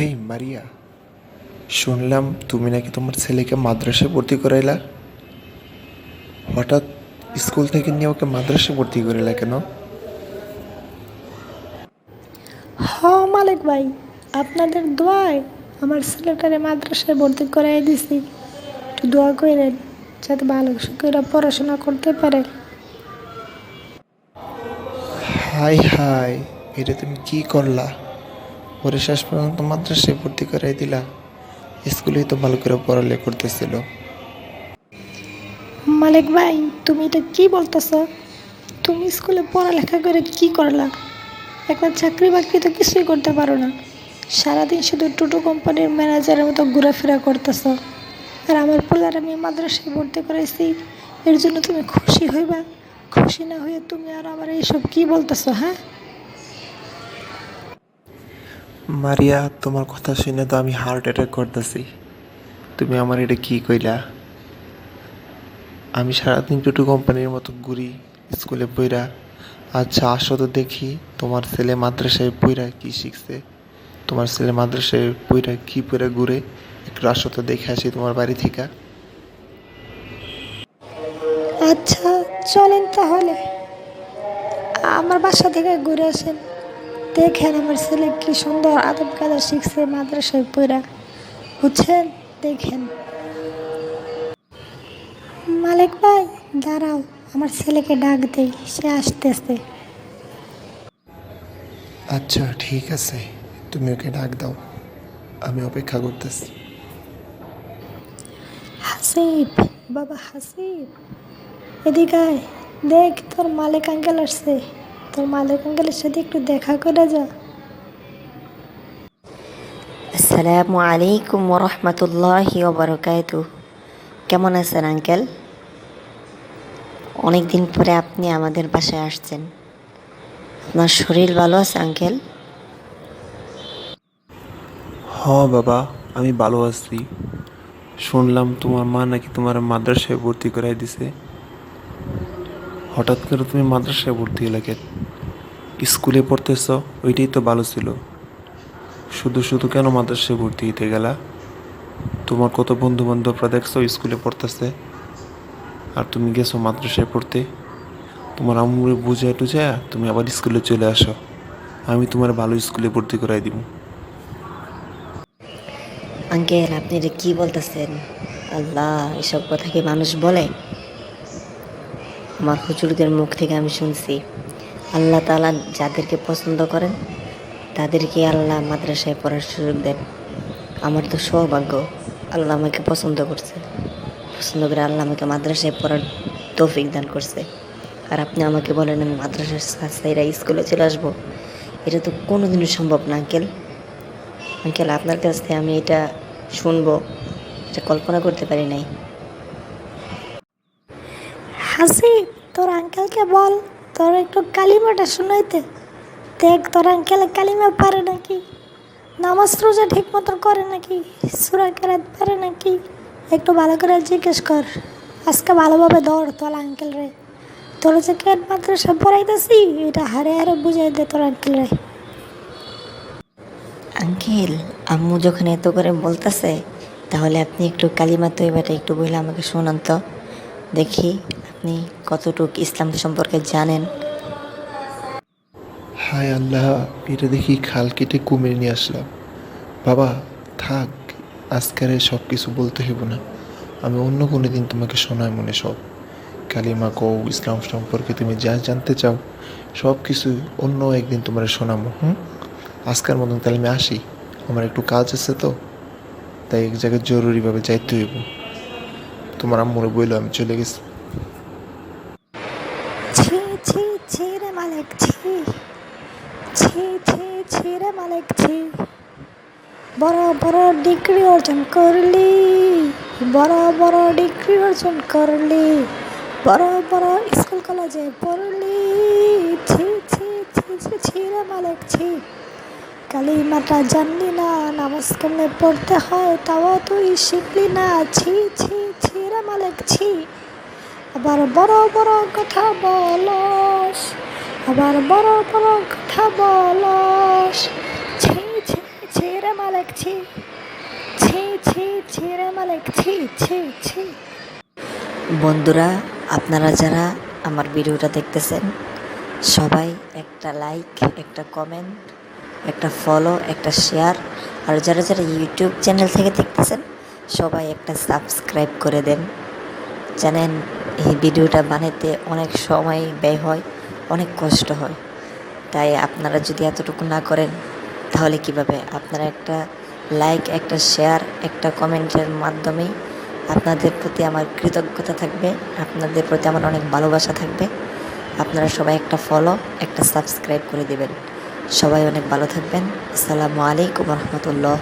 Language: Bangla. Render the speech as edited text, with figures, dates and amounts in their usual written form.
হেই মারিয়া, শুনলাম তুমি নাকি তোমার ছেলেকে মাদ্রাসায় ভর্তি করাইলা। হঠাৎ স্কুল থেকে নিয়ে ওকে মাদ্রাসায় ভর্তি করাইলা কেন? হ মালিক ভাই, আপনাদের দোয়ায় আমার ছেলেটারে মাদ্রাসায় ভর্তি করাই দিছি। একটু দোয়া করেন যাতে ভালো করে পড়াশোনা করতে পারে। হাই হাই, এটা তুমি কি করলা? ওরে শেষ পর্যন্ত মাদ্রাসায় ভর্তি করাই দিলা। স্কুলেই তো ভালো করে পড়ালেখা করতেছিল। মালিক ভাই, তুমি এটা কি বলতেছ? তুমি স্কুলে পড়ালেখা করে কি করলা? একটা চাকরি বাকরি তো কিছুই করতে পারো না। সারাদিন শুধু টোটো কোম্পানির ম্যানেজারের মতো ঘোরাফেরা করতেছ। আর আমার পোলার আমি মাদ্রাসায় ভর্তি করাইছি, এর জন্য তুমি খুশি হইবা? খুশি না হয়ে তুমি আর আমার এইসব কি বলতেছ? হ্যাঁ, মারিয়া, তোমার কথা শুনে তো আমি হার্ট অ্যাটাক করতেছি। তুমি আমার এটা কি কইলা? আমি সারাদিন টুটু কোম্পানির মতো ঘুরি স্কুলে পইরা। আচ্ছা আসো তো দেখি তোমার ছেলে মাদ্রাসায় পইরা কি শিখছে। তোমার ছেলে মাদ্রাসায় পইরা কি পইরা ঘুরে। একটু আসো তো দেখে আসি তোমার বাড়ি থেকে। আচ্ছা চলেন তাহলে আমার বাসা থেকে ঘুরে আসেন। দেখেন আমার ছেলে কি সুন্দর আদব কায়দা শিখছে মাদ্রাসায় পড়া, বুঝছেন? দেখেন। মালিক ভাই, দাঁড়াও, আমার ছেলেকে ডাক দেই, সে আসতেছে। আচ্ছা ঠিক আছে, তুমি ওকে ডাক দাও, আমি অপেক্ষা করতেছি। হাসিব, বাবা হাসিব, এদিকে আয়। দেখ তোর মালিক আঙ্কেল আসছে। তোর মালিক আঙ্কেলের সাথে একটু দেখা করে যা। আসসালামু আলাইকুম ওরহমতুল্লাহি ওবরকাতু। কেমন আছেন আঙ্কেল? অনেক দিন পরে আপনি আমাদের বাসায় আসছেন। আপনার শরীর ভালো আছে আঙ্কেল? হ বাবা, আমি ভালো আছি। শুনলাম তোমার মা নাকি তোমার মাদ্রাসায় ভর্তি করাই দিছে। হঠাৎ করে তুমি মাদ্রাসায় ভর্তি হলে কেন? স্কুলে পড়তেছ, ওইটাই তো ভালো ছিল। শুধু শুধু কেন মাদ্রাসায় ভর্তি হইতে গেলা? তোমার কত বন্ধু বান্ধবরা দেখছো স্কুলে পড়তেছে, আর তুমি গেছো মাদ্রাসায় পড়তে। তোমার আম্মুরে বুঝায় টুঝায় তুমি আবার স্কুলে চলে আসো। আমি তোমার ভালো স্কুলে ভর্তি করাই দিব। আঙ্কেল, আপনি এটা কি বলতেছেন? আল্লাহ, এসব কথা কি মানুষ বলে? আমার হুজুরদের মুখ থেকে আমি শুনছি, আল্লাহ তাআলা যাদেরকে পছন্দ করেন তাদেরকে আল্লাহ মাদ্রাসায় পড়ার সুযোগ দেন। আমার তো সৌভাগ্য, আল্লাহ আমাকে পছন্দ করছে। পছন্দ করে আল্লাহ আমাকে মাদ্রাসায় পড়ার তৌফিক দান করছে। আর আপনি আমাকে বলেন আমি মাদ্রাসার ছাত্রীরা স্কুলে চলে আসবো? এটা তো কোনোদিনই সম্ভব না আঙ্কেল। আঙ্কেল, আপনার কাছ থেকে আমি এটা শুনবো, এটা কল্পনা করতে পারি নাই। হাসিব, তোর আঙ্কেলকে বল তোর একটু কালিমাটা শুনাইতে। দেখ তোর আঙ্কেল কালিমা পারে নাকি, নামাজ রোজা ঠিক মতো করে নাকি, সূরা কেরাত পারে নাকি, একটু ভালো করে জিজ্ঞেস কর। আজকে ভালোভাবে ধর তোর আঙ্কেল রে। তোর যে কেন মাদ্রাসা পড়াইতেছি এটা হারে হারে বুঝাই দে তোর আঙ্কেল রে। আঙ্কেল, আম্মু যখন এত করে বলতেছে, তাহলে আপনি একটু কালিমা তৈবাটা একটু বলে আমাকে শোনান তো, দেখি আপনি কতটুকু ইসলাম সম্পর্কে জানেন। হায় আল্লাহ, এটা দেখি খাল কেটে কুমির নিয়ে আসলাম। বাবা থাক, আজকের সব কিছু বলতে হইব না। আমি অন্য কোনো দিন তোমাকে শোনায় মনে সব কালিমা কও, ইসলাম সম্পর্কে তুমি যা জানতে চাও সব কিছু অন্য একদিন তোমার শোনাবো। আজকের মতন তাহলে আমি আসি, আমার একটু কাজ আছে তো, তাই এক জায়গায় জরুরিভাবে যাইতে হইব। তোমার আম্মুরে বইলো আমি চলে গেছি। ছি ছি ছি রে মালিক, ছি ছি ছি ছি রে মালিক, ছি। বড় বড় ডিগ্রি অর্জন করলি, বড় বড় ডিগ্রি অর্জন করলি, বড় বড় স্কুল কলেজে পড়লি। ছি ছি ছি ছি ছি রে মালিক, ছি। কালিমাটা জানলি না, নামাজ কেমনে পড়তে হয় তাও তুই শিখলি না। ছি ছি ছি রে মালিক, ছি। আবার বড় বড় কথা বলস, আবার বড় বড় কথা বলস। ছি ছি ছি রে মালিক, ছি ছি ছি ছি রে মালিক ছি ছি ছি। বন্ধুরা, আপনারা যারা আমার ভিডিওটা দেখতেছেন সবাই একটা লাইক, একটা কমেন্ট, একটা ফলো, একটা শেয়ার, আর যারা যারা ইউটিউব চ্যানেল থেকে দেখতেছেন সবাই একটা সাবস্ক্রাইব করে দেন। জানেন এই ভিডিওটা বানাতে অনেক সময় ব্যয় হয়, অনেক কষ্ট হয়, তাই আপনারা যদি এতটুকু না করেন তাহলে কিভাবে? আপনারা একটা লাইক, একটা শেয়ার, একটা কমেন্টের মাধ্যমেই আপনাদের প্রতি আমার কৃতজ্ঞতা থাকবে, আপনাদের প্রতি আমার অনেক ভালোবাসা থাকবে। আপনারা সবাই একটা ফলো, একটা সাবস্ক্রাইব করে দেবেন। সবাই অনেক ভালো থাকবেন। আসসালামু আলাইকুম রহমতুল্লাহ।